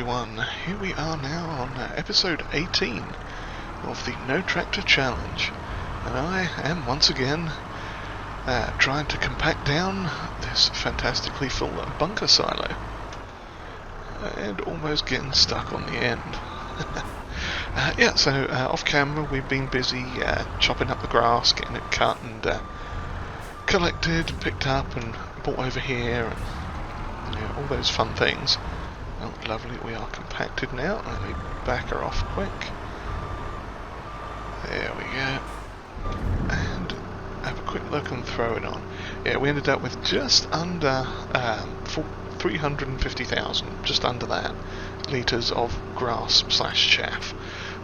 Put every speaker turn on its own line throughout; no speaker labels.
everyone, here we are now on episode 18 of the No Tractor Challenge, and I am once again trying to compact down this fantastically full bunker silo and almost getting stuck on the end. So off camera we've been busy chopping up the grass, getting it cut and collected and picked up and brought over here, and all those fun things. Oh, lovely, we are compacted now. Let me back her off quick. There we go. And have a quick look and throw it on. Yeah, we ended up with just under 350,000, just under that, litres of grass slash chaff.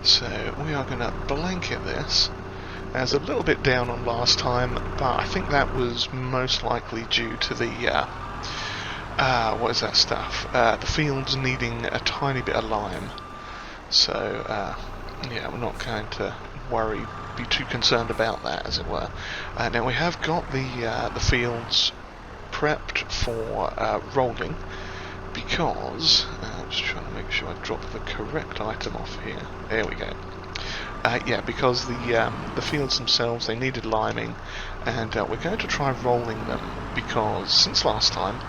So we are going to blanket this. As a little bit down on last time, but I think that was most likely due to the what is that stuff? The fields needing a tiny bit of lime. So yeah, we're not going to be too concerned about that, as it were. Now we have got the fields prepped for rolling, because I'm just trying to make sure I drop the correct item off here. There we go. Yeah, because the fields themselves, they needed liming, and we're going to try rolling them, because since last time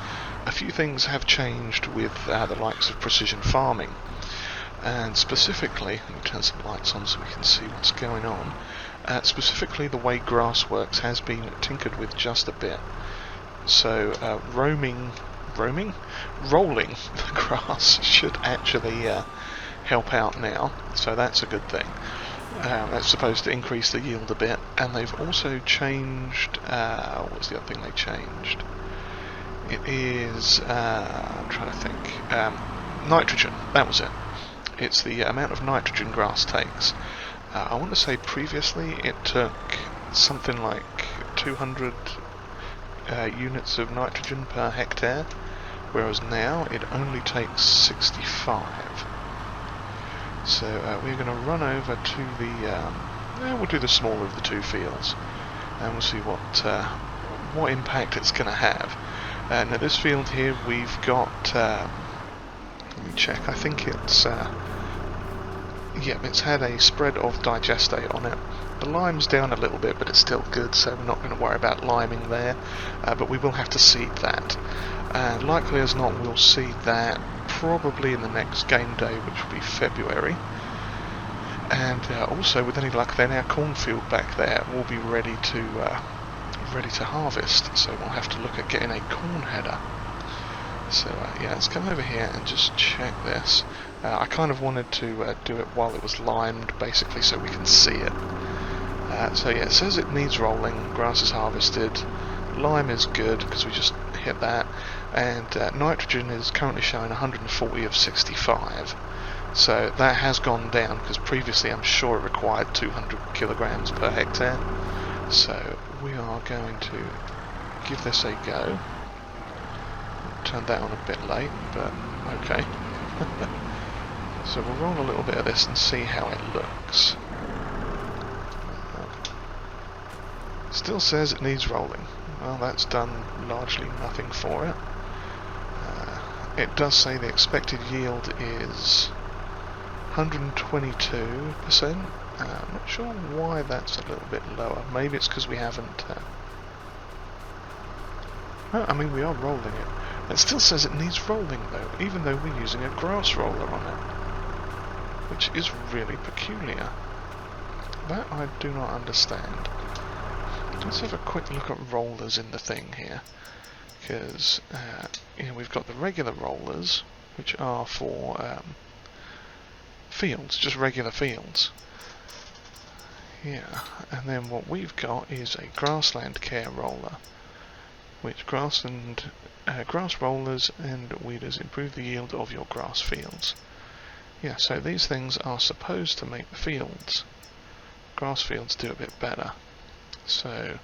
a few things have changed with the likes of precision farming, and specifically, let me turn some lights on so we can see what's going on. Specifically, the way grass works has been tinkered with just a bit. So rolling the grass should actually help out now, so that's a good thing. That's supposed to increase the yield a bit, and they've also changed, what's the other thing they changed? It is, I'm trying to think, nitrogen, that was it. It's the amount of nitrogen grass takes. I want to say previously it took something like 200 units of nitrogen per hectare, whereas now it only takes 65. So we're going to run over to the, we'll do the smaller of the two fields, and we'll see what impact it's going to have. Now this field here we've got, let me check, I think it's, yeah, it's had a spread of digestate on it. The lime's down a little bit, but it's still good, so we're not going to worry about liming there, but we will have to seed that. Likely as not we'll seed that probably in the next game day, which will be February, and also with any luck then our cornfield back there will be ready to harvest, so we'll have to look at getting a corn header. So yeah, let's come over here and just check this. I kind of wanted to do it while it was limed, basically, so we can see it. So yeah, it says it needs rolling, grass is harvested, lime is good because we just hit that, and nitrogen is currently showing 140 of 65. So that has gone down, because previously I'm sure it required 200 kilograms per hectare. So we are going to give this a go. Turned that on a bit late, but okay. So we'll roll a little bit of this and see how it looks. Still says it needs rolling. Well, that's done largely nothing for it. It does say the expected yield is 122%. I'm not sure why that's a little bit lower. Maybe it's because we haven't... well, I mean, we are rolling it. It still says it needs rolling though, even though we're using a grass roller on it, which is really peculiar. That I do not understand. Let's have a quick look at rollers in the thing here, because we've got the regular rollers, which are for fields, just regular fields. Yeah, and then what we've got is a grassland care roller, which grass rollers and weeders improve the yield of your grass fields. Yeah, so these things are supposed to make the grass fields do a bit better. So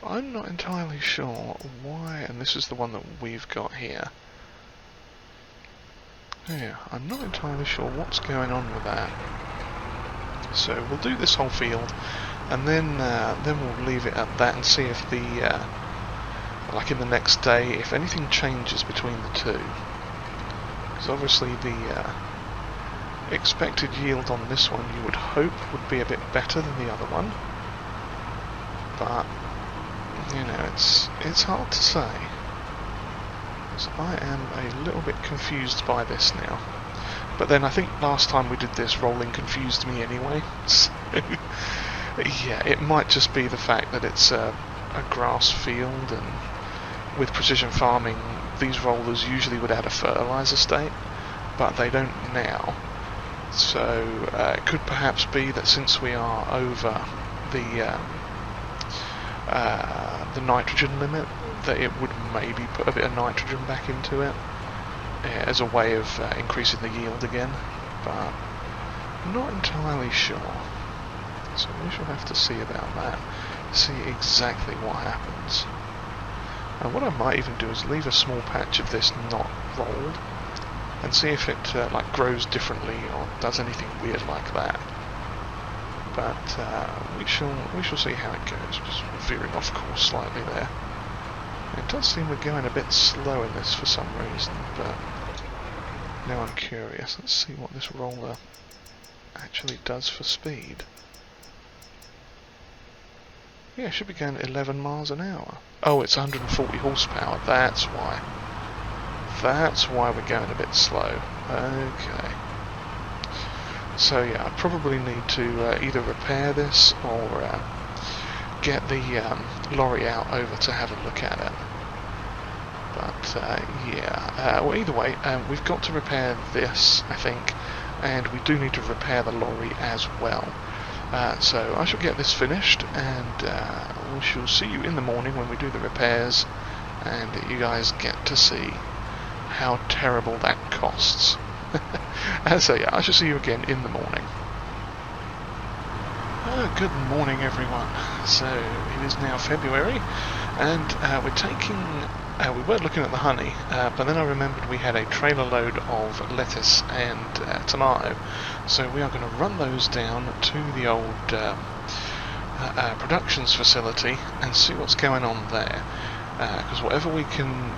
I'm not entirely sure why, and this is the one that we've got here. Yeah, I'm not entirely sure what's going on with that. So we'll do this whole field, and then we'll leave it at that and see if like in the next day, if anything changes between the two. because obviously the expected yield on this one you would hope would be a bit better than the other one, but you know, it's hard to say. So I am a little bit confused by this now. But then I think last time we did this, rolling confused me anyway. So yeah, it might just be the fact that it's a grass field, and with precision farming these rollers usually would add a fertiliser state, but they don't now. So it could perhaps be that since we are over the nitrogen limit, that it would maybe put a bit of nitrogen back into it as a way of increasing the yield again, but not entirely sure. So we shall have to see about that, see exactly what happens. And what I might even do is leave a small patch of this not rolled and see if it like grows differently or does anything weird like that. But we shall see how it goes. Just veering off course slightly there. It does seem we're going a bit slow in this for some reason, but now I'm curious. Let's see what this roller actually does for speed. Yeah, it should be going 11 miles an hour. Oh, it's 140 horsepower, that's why. That's why we're going a bit slow. Okay. So yeah, I probably need to either repair this or get the lorry out over to have a look at it. But yeah, well, either way, we've got to repair this, I think, and we do need to repair the lorry as well. So I shall get this finished, and we shall see you in the morning when we do the repairs, and you guys get to see how terrible that costs. So yeah, I shall see you again in the morning. Good morning everyone. So it is now February, and we're taking, we were looking at the honey, but then I remembered we had a trailer load of lettuce and tomato, so we are going to run those down to the old productions facility and see what's going on there, because whatever we can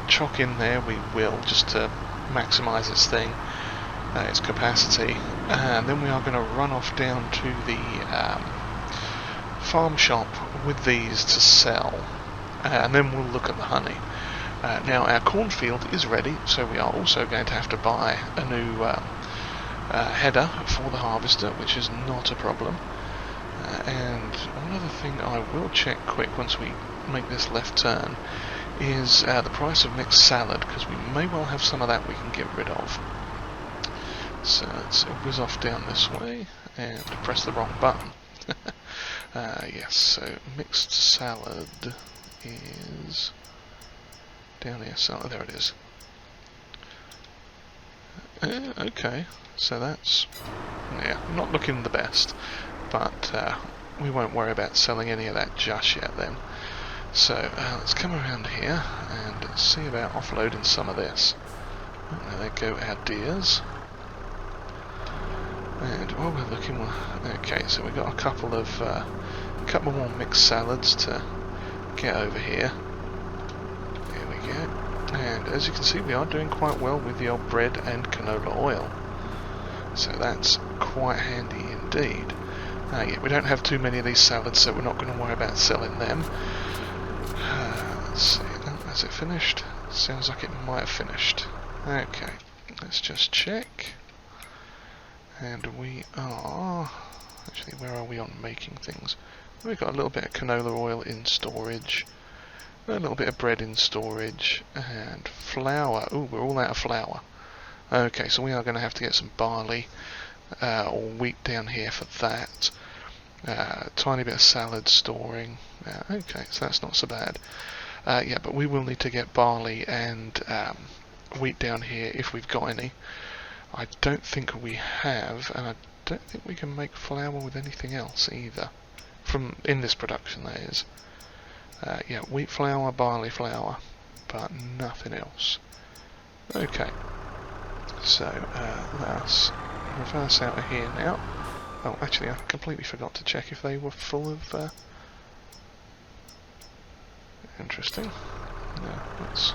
chock in there we will, just to maximise its capacity, and then we are going to run off down to the farm shop with these to sell, and then we'll look at the honey. Now our cornfield is ready, so we are also going to have to buy a new header for the harvester, which is not a problem. And one other thing I will check quick once we make this left turn is the price of mixed salad, because we may well have some of that we can get rid of. So let's whiz off down this way and press the wrong button. Yes, so mixed salad is down here. So there it is. Okay, so that's, yeah, not looking the best, but we won't worry about selling any of that just yet then. So let's come around here and see about offloading some of this. And there go our deers. And while we're looking, okay, so we've got a couple more mixed salads to get over here. There we go. And as you can see, we are doing quite well with the old bread and canola oil. So that's quite handy indeed. Yeah, we don't have too many of these salads, so we're not going to worry about selling them. Let's see, has it finished? Sounds like it might have finished. Okay, let's just check. And we are, actually, where are we on making things? We've got a little bit of canola oil in storage, a little bit of bread in storage, and flour. Ooh, we're all out of flour. Okay, so we are going to have to get some barley or wheat down here for that. Tiny bit of salad storing. Okay, so that's not so bad. Yeah, but we will need to get barley and wheat down here if we've got any. I don't think we have, and I don't think we can make flour with anything else either. From in this production, that is. Yeah, wheat flour, barley flour, but nothing else. Okay, so let's reverse out of here now. Oh, actually, I completely forgot to check if they were full of. Interesting. No, let's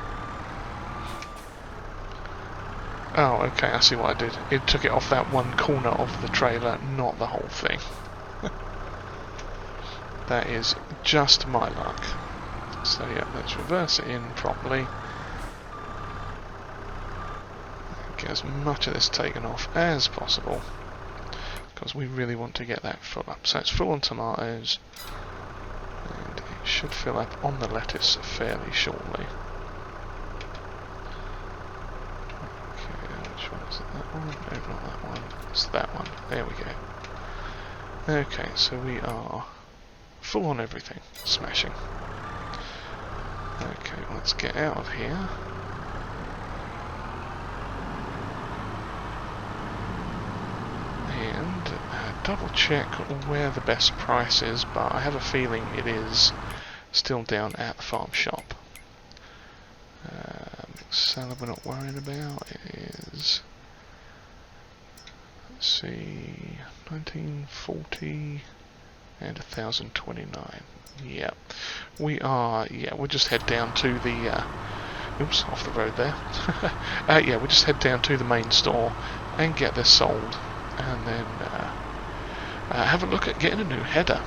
Oh, okay, I see what I did. It took it off that one corner of the trailer, not the whole thing. That is just my luck. So yeah, let's reverse it in properly. Get as much of this taken off as possible, because we really want to get that full up. So it's full on tomatoes, and it should fill up on the lettuce fairly shortly. Which one is it? That one? No, not that one. It's that one. There we go. Okay, so we are full on everything. Smashing. Okay, let's get out of here. And double check where the best price is, but I have a feeling it is still down at the farm shop. Salad we're not worrying about. It is, let's see, 1940 and 1029. Yeah, we are. Yeah, we'll just head down to the. Oops, off the road there. Yeah, we'll just head down to the main store and get this sold, and then have a look at getting a new header.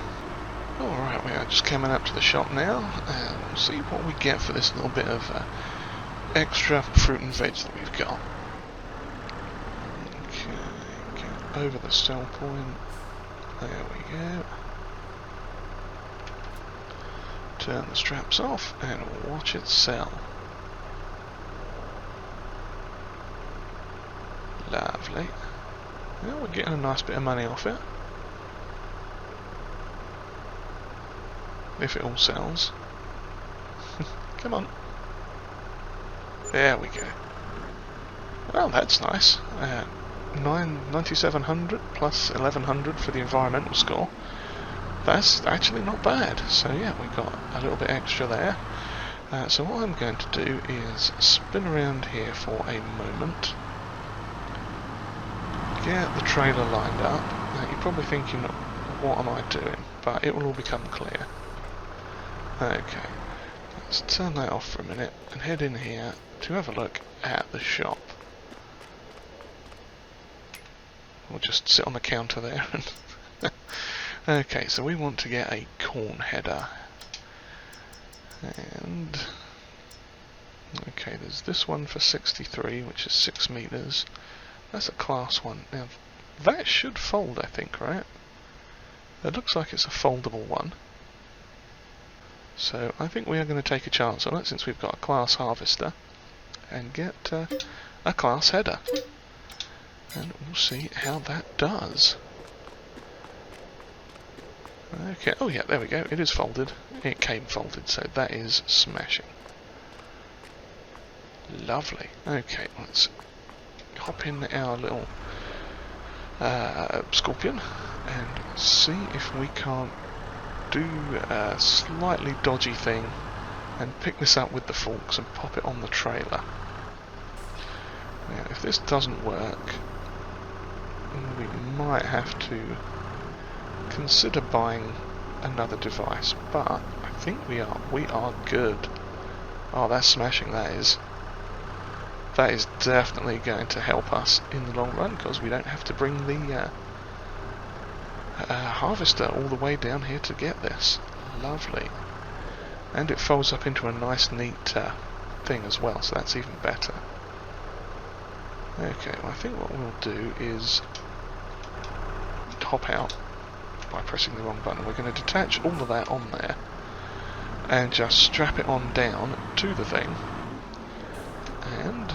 Alright, we are just coming up to the shop now, and we'll see what we get for this little bit of extra fruit and veg that we've got. Okay, get over the sell point. There we go. Turn the straps off and watch it sell. Lovely. Well, we're getting a nice bit of money off it. If it all sells. Come on. There we go. Well, that's nice. 9,700 plus 1,100 for the environmental score. That's actually not bad. So yeah, we got a little bit extra there. So what I'm going to do is spin around here for a moment. Get the trailer lined up. You're probably thinking, what am I doing? But it will all become clear. Okay, let's turn that off for a minute and head in here to have a look at the shop. We'll just sit on the counter there. Okay, so we want to get a corn header. And okay, there's this one for 63, which is 6 meters. That's a class 1. Now, that should fold, I think, right? It looks like it's a foldable one. So I think we are going to take a chance on it, since we've got a class harvester, and get a class header. And we'll see how that does. Okay, oh yeah, there we go. It is folded. It came folded, so that is smashing. Lovely. Okay, let's hop in our little Scorpion and see if we can't do a slightly dodgy thing and pick this up with the forks and pop it on the trailer. Now, if this doesn't work, we might have to consider buying another device, but I think we are good. Oh, that's smashing, that is. That is definitely going to help us in the long run, because we don't have to bring the harvester all the way down here to get this. Lovely. And it folds up into a nice neat thing as well, so that's even better. Okay, well, I think what we'll do is hop out by pressing the wrong button. We're going to detach all of that on there and just strap it on down to the thing, and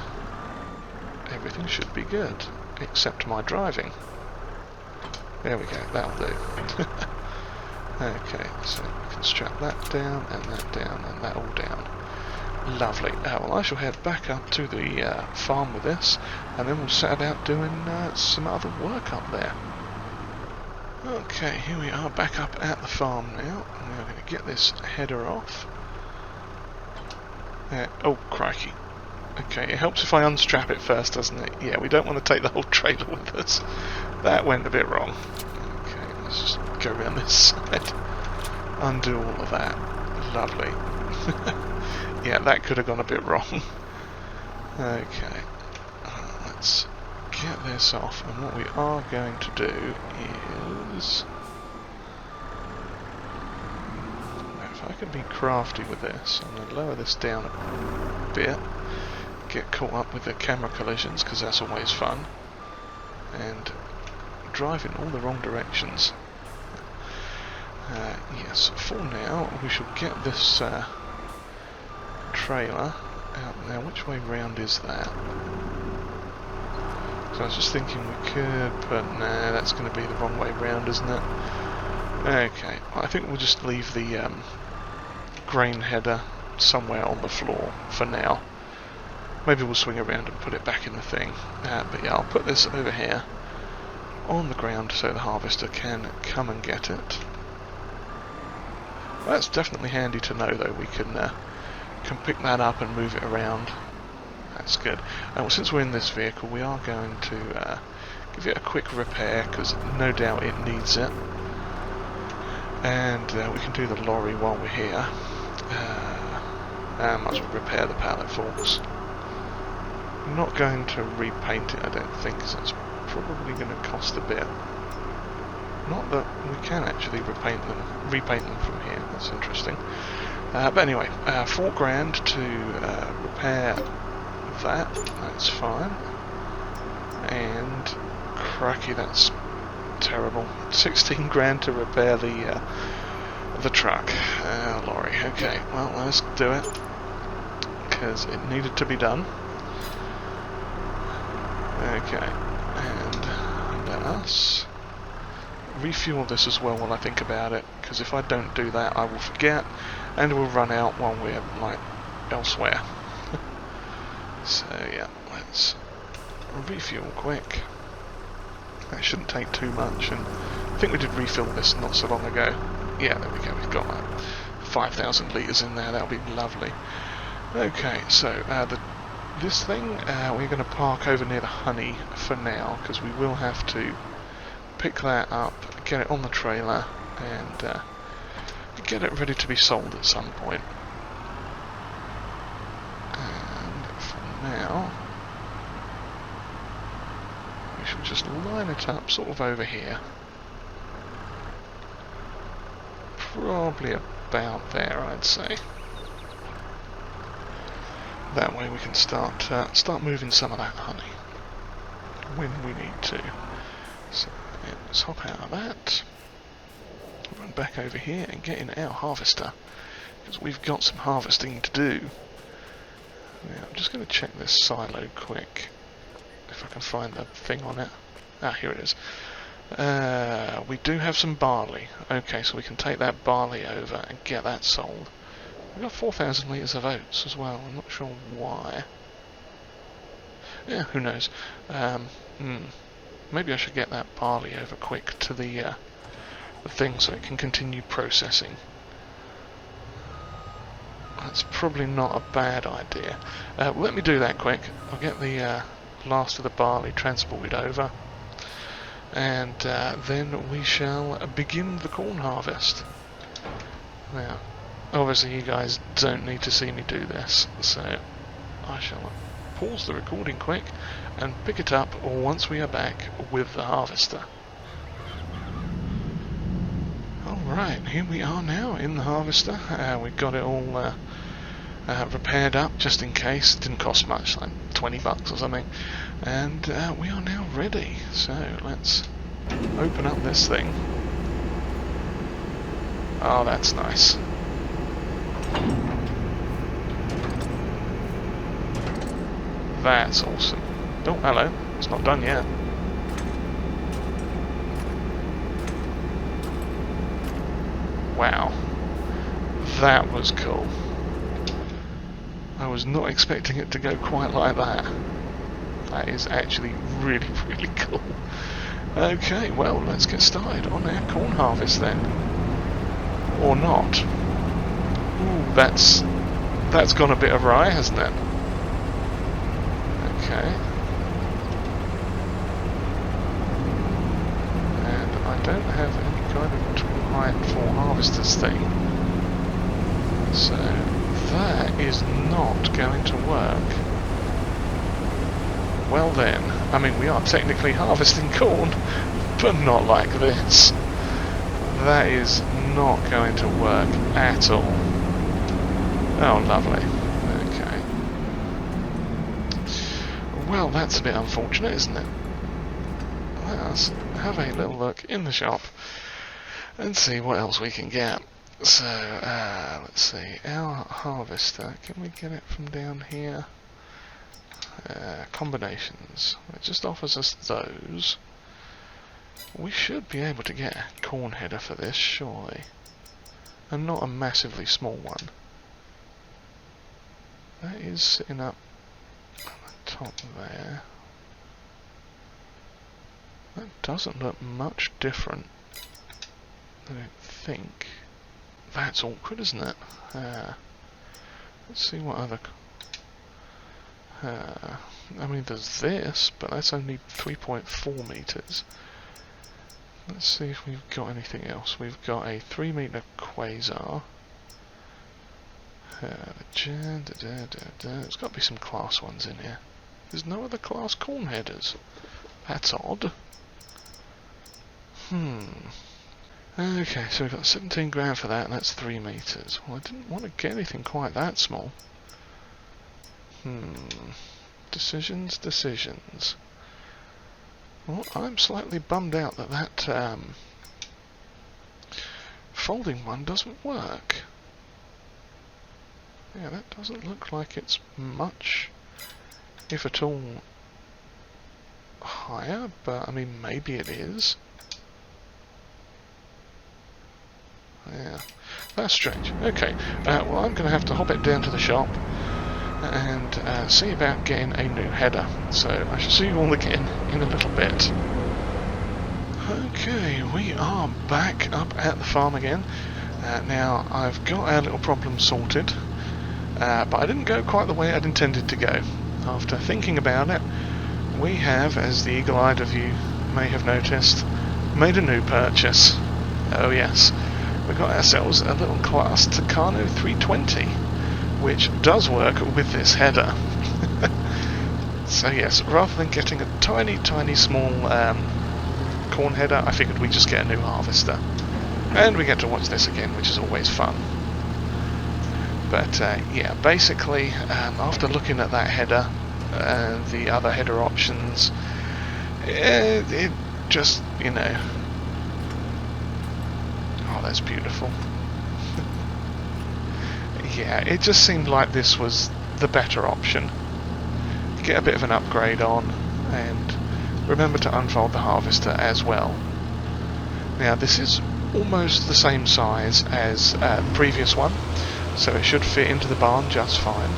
everything should be good, except my driving. There we go, that'll do. Okay, so we can strap that down and that all down. Lovely. Well, I shall head back up to the farm with this, and then we'll set about doing some other work up there. Okay, here we are back up at the farm now, and we're going to get this header off. Oh, crikey. Okay, it helps if I unstrap it first, doesn't it? Yeah, we don't want to take the whole trailer with us. That went a bit wrong. Okay, let's just go around this side. Undo all of that. Lovely. Yeah, that could have gone a bit wrong. Okay. let's get this off, and what we are going to do is... If I can be crafty with this, I'm going to lower this down a bit, get caught up with the camera collisions, because that's always fun, and drive in all the wrong directions. Yes, for now, we shall get this trailer out. Now, which way round is that? So I was just thinking we could, but nah, that's going to be the wrong way round, isn't it? Okay, well, I think we'll just leave the grain header somewhere on the floor for now. Maybe we'll swing around and put it back in the thing. But yeah, I'll put this over here on the ground so the harvester can come and get it. Well, that's definitely handy to know, though. We can pick that up and move it around. That's good. Well, since we're in this vehicle, we are going to give it a quick repair, because no doubt it needs it. And we can do the lorry while we're here. I might as well repair the pallet forks. I'm not going to repaint it, I don't think, because it's probably going to cost a bit. Not that we can actually repaint them from here. That's interesting. But anyway, $4,000 to repair that. That's fine. And cracky, that's terrible. $16,000 to repair the truck, lorry. Okay, well, let's do it, because it needed to be done. Okay, and let us refuel this as well while I think about it, because if I don't do that I will forget and we'll run out while we're like elsewhere. So yeah, let's refuel quick. That shouldn't take too much, and I think we did refill this not so long ago. Yeah, there we go, we've got like 5,000 litres in there, that'll be lovely. Okay, so this thing we're going to park over near the honey for now, because we will have to pick that up, get it on the trailer, and get it ready to be sold at some point. And for now, we should just line it up sort of over here. Probably about there, I'd say. That way we can start moving some of that honey when we need to. So yeah, let's hop out of that, run back over here and get in our harvester, because we've got some harvesting to do. Now I'm just going to check this silo quick, if I can find the thing on it. Ah, here it is. We do have some barley. Okay, so we can take that barley over and get that sold. We've got 4,000 litres of oats as well. I'm not sure why. Yeah, who knows. Maybe I should get that barley over quick to the thing so it can continue processing. That's probably not a bad idea. Let me do that quick. I'll get the last of the barley transported over, and then we shall begin the corn harvest. Now, obviously you guys don't need to see me do this, so I shall pause the recording quick and pick it up once we are back with the harvester. Alright, here we are now in the harvester. We've got it all repaired up just in case. It didn't cost much, like 20 bucks or something. And we are now ready. So let's open up this thing. Oh, that's nice. That's awesome. Oh, hello. It's not done yet. Wow. That was cool. I was not expecting it to go quite like that. That is actually really, really cool. Okay, well, let's get started on our corn harvest then. Or not. Ooh, that's gone a bit awry, hasn't it? Okay. And I don't have any kind of tool height for harvesters thing. So that is not going to work. well then, I mean, we are technically harvesting corn, but not like this. That is not going to work at all. Oh, lovely. Okay. Well, that's a bit unfortunate, isn't it? Let's have a little look in the shop and see what else we can get. So, let's see, our harvester, can we get it from down here? Combinations, it just offers us those. We should be able to get a corn header for this, surely. And not a massively small one. That is sitting up on the top there. That doesn't look much different, I don't think. That's awkward, isn't it? Let's see what other... I mean, there's this, but that's only 3.4 meters. Let's see if we've got anything else. We've got a 3 meter quasar. There's got to be some class ones in here. There's no other class corn headers. That's odd. Okay, so we've got 17 grand for that, and that's 3 meters. Well, I didn't want to get anything quite that small. Decisions. Well, I'm slightly bummed out that that folding one doesn't work. Yeah, that doesn't look like it's much, if at all, higher, but I mean, maybe it is. Yeah, that's strange. Okay, well, I'm going to have to hop it down to the shop and see about getting a new header. So I shall see you all again in a little bit. Okay, we are back up at the farm again. Now, I've got our little problem sorted, but I didn't go quite the way I'd intended to go. After thinking about it, we have, as the eagle-eyed of you may have noticed, made a new purchase. Oh yes. We got ourselves a little class Tucano 320, which does work with this header. So yes, rather than getting a tiny small corn header, I figured we'd just get a new harvester. And we get to watch this again, which is always fun. But yeah, basically, after looking at that header, the other header options, it just, you know... Oh, that's beautiful. Yeah, it just seemed like this was the better option. Get a bit of an upgrade on, and remember to unfold the harvester as well. Now, this is almost the same size as the previous one, so it should fit into the barn just fine.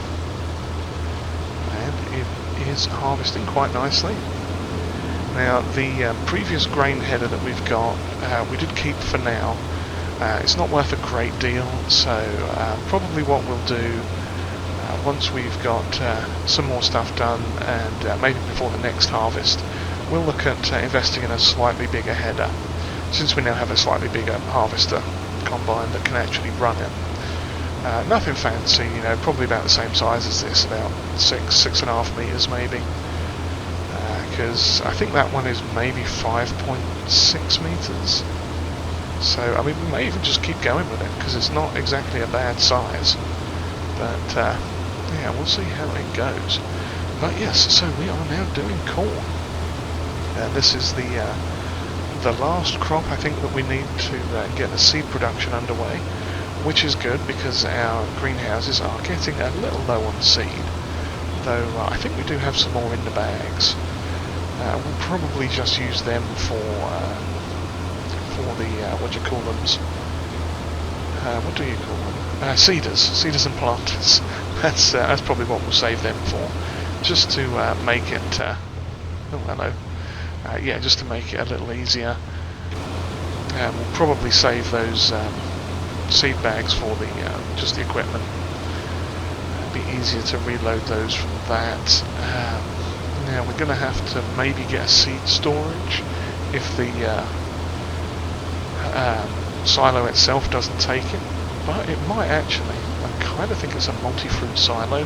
And it is harvesting quite nicely. Now, the previous grain header that we've got, we did keep for now. It's not worth a great deal, so probably what we'll do, once we've got some more stuff done, and maybe before the next harvest, we'll look at investing in a slightly bigger header, since we now have a slightly bigger harvester combine that can actually run it. Nothing fancy, you know, probably about the same size as this, about 6.5 meters maybe. Because I think that one is maybe 5.6 meters. So, I mean, we may even just keep going with it, because it's not exactly a bad size. But, yeah, we'll see how it goes. But yes, so we are now doing corn. This is the last crop, I think, that we need to get the seed production underway, which is good, because our greenhouses are getting a little low on seed. Though, I think we do have some more in the bags. We'll probably just use them for the what do you call them? What do you call them? Seeders and planters. That's probably what we'll save them for, just to make it. Oh, hello. Yeah, just to make it a little easier. We'll probably save those seed bags for the just the equipment. It'd be easier to reload those from that. Now we're going to have to maybe get a seed storage if the silo itself doesn't take it, but it might actually. I kind of think it's a multi-fruit silo,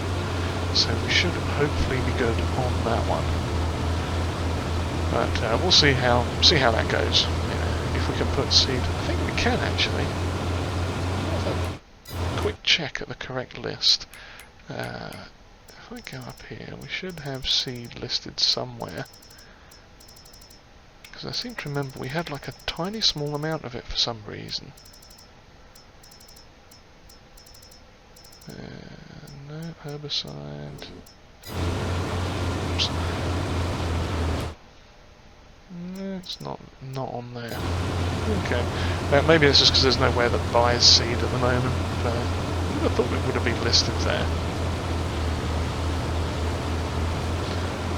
so we should hopefully be good on that one. But we'll see how that goes. If we can put seed, I think we can actually. Have a quick check at the correct list. If I go up here, we should have seed listed somewhere. Because I seem to remember we had like a tiny small amount of it for some reason. No herbicide. Oops. No, it's not on there. Okay. Maybe it's just because there's nowhere that buys seed at the moment. But I would have thought it would have been listed there.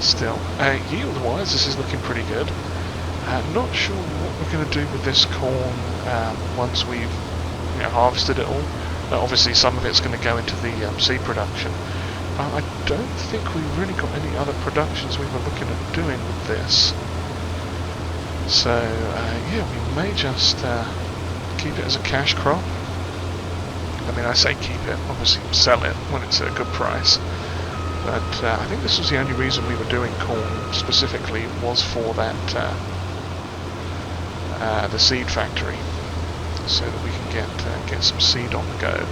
Still, yield-wise, this is looking pretty good. Not sure what we're going to do with this corn once we've harvested it all. Obviously, some of it's going to go into the seed production. But I don't think we really got any other productions we were looking at doing with this. So, yeah, we may just keep it as a cash crop. I mean, I say keep it, obviously sell it when it's at a good price. But I think this was the only reason we were doing corn specifically was for that the seed factory, so that we can get some seed on the go,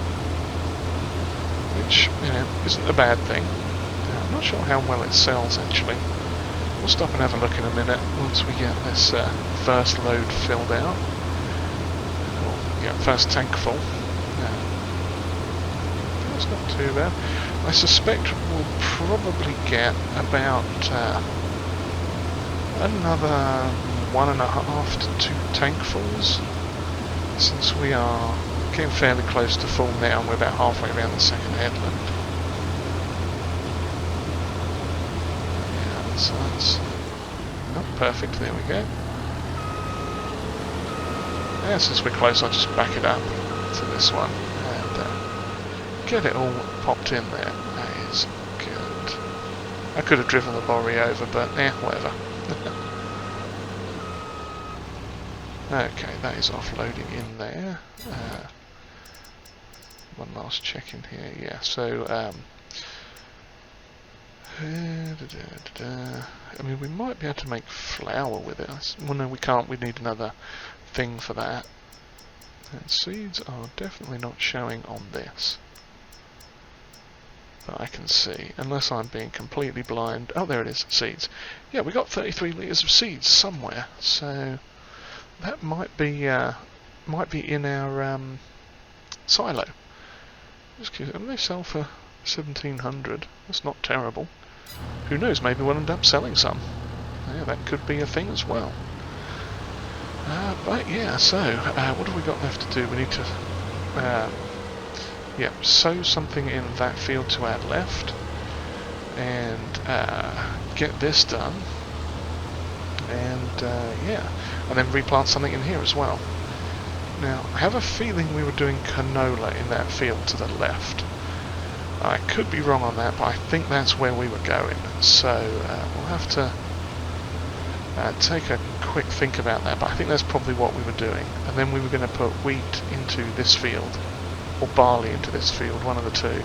which isn't a bad thing. I'm not sure how well it sells actually. We'll stop and have a look in a minute once we get this first load filled out. First tank full. That's not too bad. I suspect we'll probably get about another 1.5 to 2 tankfuls, since we are getting fairly close to full now and we're about halfway around the second headland. Yeah, so that's not perfect, there we go. Yeah, since we're close, I'll just back it up to this one and get it all popped in there. That is good. I could have driven the lorry over, but whatever. Okay, that is offloading in there. One last check in here, yeah, so I mean, we might be able to make flour with it. Well, no, we can't, we need another thing for that. And seeds are definitely not showing on this that I can see, unless I'm being completely blind. Oh, there it is, seeds. Yeah, we got 33 litres of seeds somewhere, so that might be in our silo. Just curious, they sell for 1,700. That's not terrible. Who knows? Maybe we'll end up selling some. Yeah, that could be a thing as well. But yeah, so what have we got left to do? We need to sow something in that field to our left, and get this done, and and then replant something in here as well. Now, I have a feeling we were doing canola in that field to the left. I could be wrong on that, but I think that's where we were going. So we'll have to take a quick think about that, but I think that's probably what we were doing. And then we were going to put wheat into this field, or barley into this field, one of the two,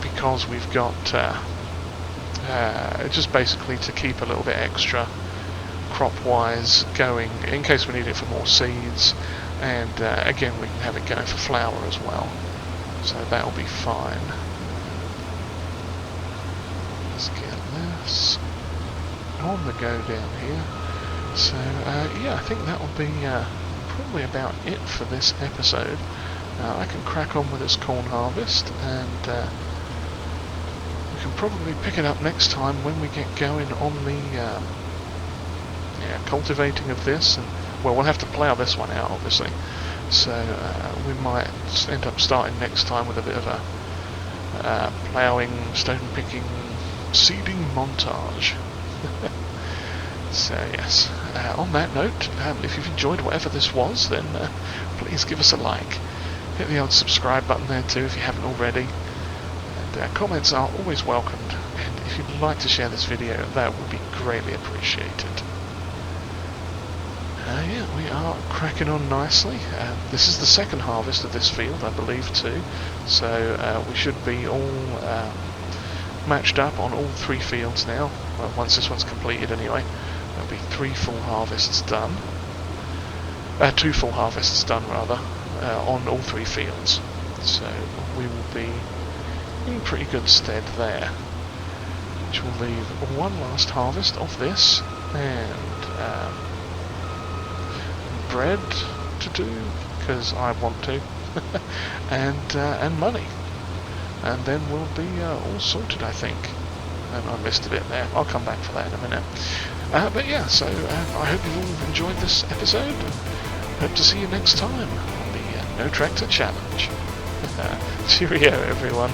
because we've got just basically to keep a little bit extra crop-wise going, in case we need it for more seeds, and again we can have it going for flour as well, so that'll be fine. Let's get this on the go down here. So yeah, I think that'll be probably about it for this episode. I can crack on with this corn harvest, and we can probably pick it up next time when we get going on the cultivating of this. And well, we'll have to plough this one out obviously, so we might end up starting next time with a bit of a ploughing, stone picking, seeding montage. So yes, on that note, if you've enjoyed whatever this was, then please give us a like. Hit the old subscribe button there too if you haven't already. And comments are always welcomed, and if you'd like to share this video, that would be greatly appreciated. Yeah, we are cracking on nicely. This is the second harvest of this field, I believe, too. So we should be all matched up on all 3 fields now. Well, once this one's completed anyway, there'll be 3 full harvests done. 2 full harvests done rather, on all 3 fields. So we will be in pretty good stead there. Which will leave one last harvest of this, and bread to do, because I want to, and money. And then we'll be all sorted, I think. And I missed a bit there. I'll come back for that in a minute. But yeah, so I hope you've all enjoyed this episode. Hope to see you next time on the No Tractor Challenge. Cheerio, everyone.